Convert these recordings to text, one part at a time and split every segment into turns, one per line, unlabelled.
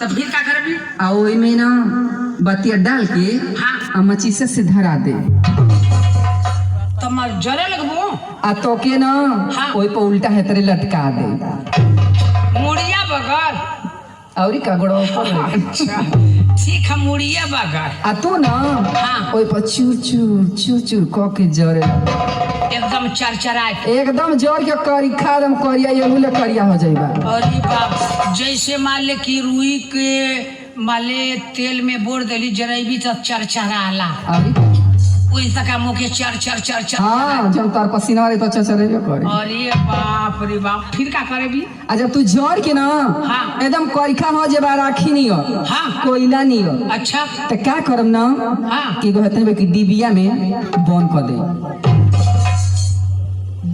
तो फिर का करबी
आ ओई में ना बतिया डाल के
हाँ
मचीसा से धरा दे
तो मर जरे लगबो
आ तो के ना
हाँ।
ओई पे उल्टा है तेरे लटका दे
मुड़िया बगल
औरी कगड़ो पर
अच्छा ठीक है मुड़िया बगल
आ तू ना
हाँ।
ओई पर चूर चूर चूर चूर क के जरे
एकदम चरचरा
एकदम जोर के करी खादम करिया ये मुले करिया हो जाइबा।
अरे बाप जैसे मान ले कि रुई के माले तेल में बोर देली जरेबी तो चरचरा आला
अरे
वही तक मुँह के चर चर चर चर
हां जब तार पसीना रे तो चचरे करे।
अरे बाप रे बाप फिर का करे भी
आ जब तू जोर के ना
हाँ।
एकदम करिखा हो जेबा राखी नहीं हो
हाँ।
कोयला नहीं हो
अच्छा
तो क्या करम ना
हाँ।
कि कहते हैं कि डिबिया में बंद कर दे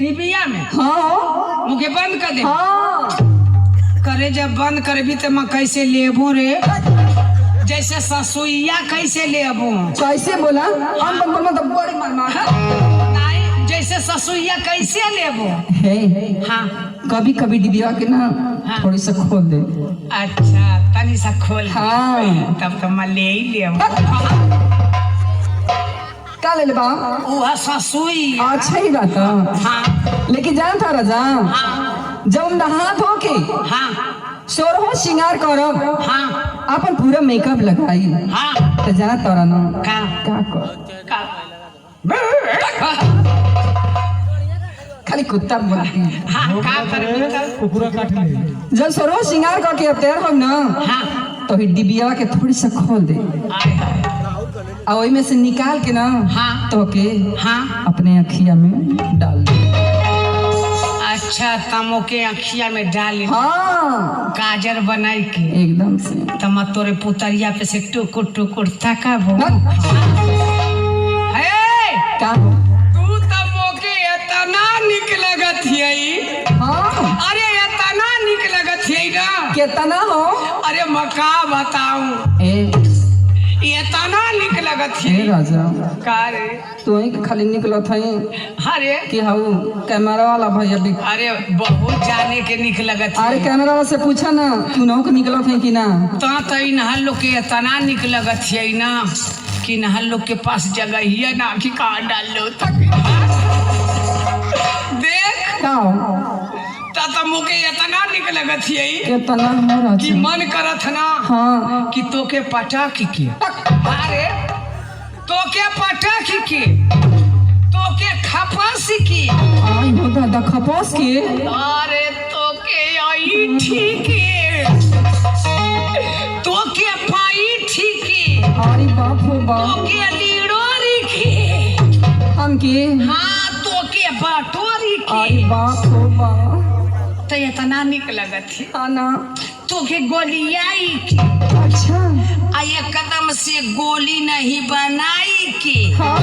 डिबिया में
हाँ
मुझे बंद कर दे
हाँ
करे जब बंद करबी तो मैं कैसे लेबो रे जैसे ससुइया कैसे लेबो
कैसे बोला हम बंद तो बड़ी मार मार
नहीं जैसे ससुइया कैसे लेबो
है
हाँ
कभी कभी डिबिया के ना
हाँ।
थोड़ी सा खोल दे
अच्छा तनी सा खोल दे।
हाँ।
तब तो मैं ले ही लेबो
का ले बा
वह ससुई
अच्छा ही बात है।
हाँ
लेकिन जानता राजा
हाँ
जब नहा धो के
हाँ
सोरहो श्रृंगार करब
हाँ
अपन पूरा मेकअप लगाई
हाँ
तो जाना तोरा ना
का
का कर
का
खाली कुत्ता बोलती
हाँ का करबी
कुकुरा काट ले
जब सोरहो श्रृंगार करके अब तैयार हो ना
हाँ
तो डिबिया के थोड़ी सा खोल दे
आय हाय
और ओई में से निकाल के ना
हाँ।
तो के
हाँ
अपने अखिया में डाल दे
अच्छा तमो के अखिया में डाल
हाँ
गाजर बनाई के
एकदम से
तम तोरे पुतरिया पे से टुकुर टुकुर तकाबो हे
का
तू तमो के इतना निक लगत हियई
हाँ
अरे इतना निक लगत हियई ना
कितना हो
अरे मका बताऊं
ए
इतना निक लगत
हे
हियई
राजा
का रे
तू ही खाली निकलत है
अरे
कि हाउ कैमरा वाला भैया भी
अरे बहुत जाने के निक लगत
अरे
हियई
कैमरा वाला से पूछा ना तू नौ के निकलत है कि ना
तो नहल लोग के इतना निक लगत हियई ना कि नहल लोग के पास जगह ही है ना कि कहाँ डाल लो देख
का
ता मुके इतना निक लगत हियई
कितना हो
कि
राजा
मन करत ना
हाँ
कि तोके पटाख के अरे तोके पटाख के तोके खपास के
आई हो दादा खपास के
अरे तोके आई ठीक तोके पाई ठीक
अरे बाप हो बाप
तोके लीड़ोरी के
हम के
हाँ तोके बाटोरी
अरे
के
बाप हो बाप
तो इतना निक लगत है
आना
तोके गोलियाई के
अच्छा
आ एकदम से गोली नहीं बनाई के
हाँ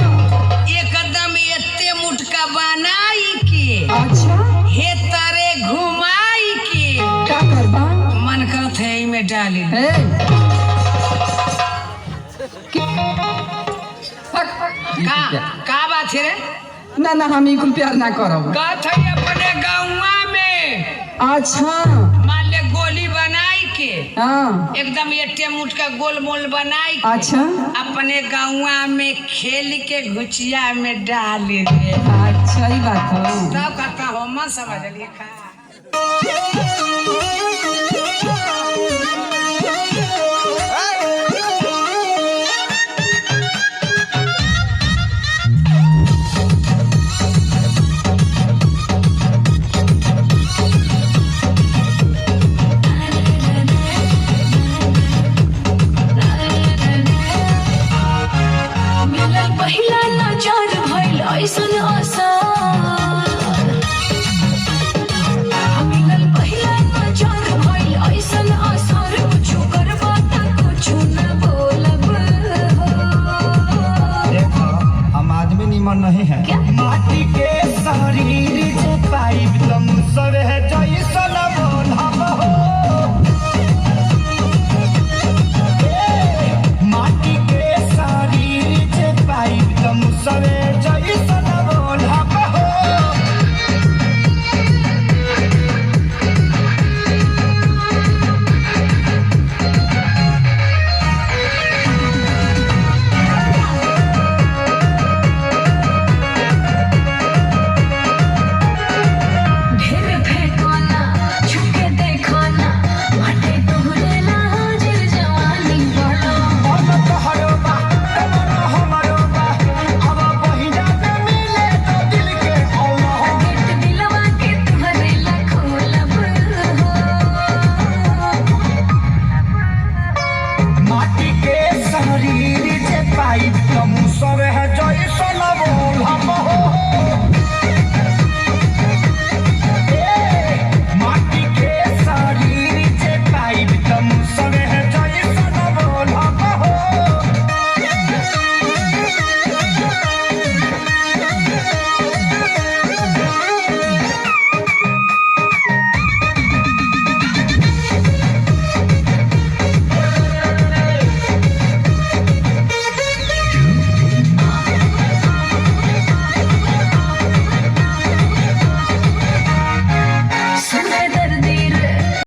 एकदम एते मुटका बनाई के
अच्छा
हे तारे घुमाई के
क्या करबा
मन करत है में डाली
ए
का बात है रे
ना ना हम इकुल प्यार ना करब
कहत है अपने गाँवा में
अच्छा
मान ले गोली बनाई के
हाँ
एकदम एटे मुठ का गोल मोल बनाई के
अच्छा
अपने गाँवा में खेल के घुचिया में डाल दे
अच्छा ही बात है
तब कहता हो मन समझ लिए खा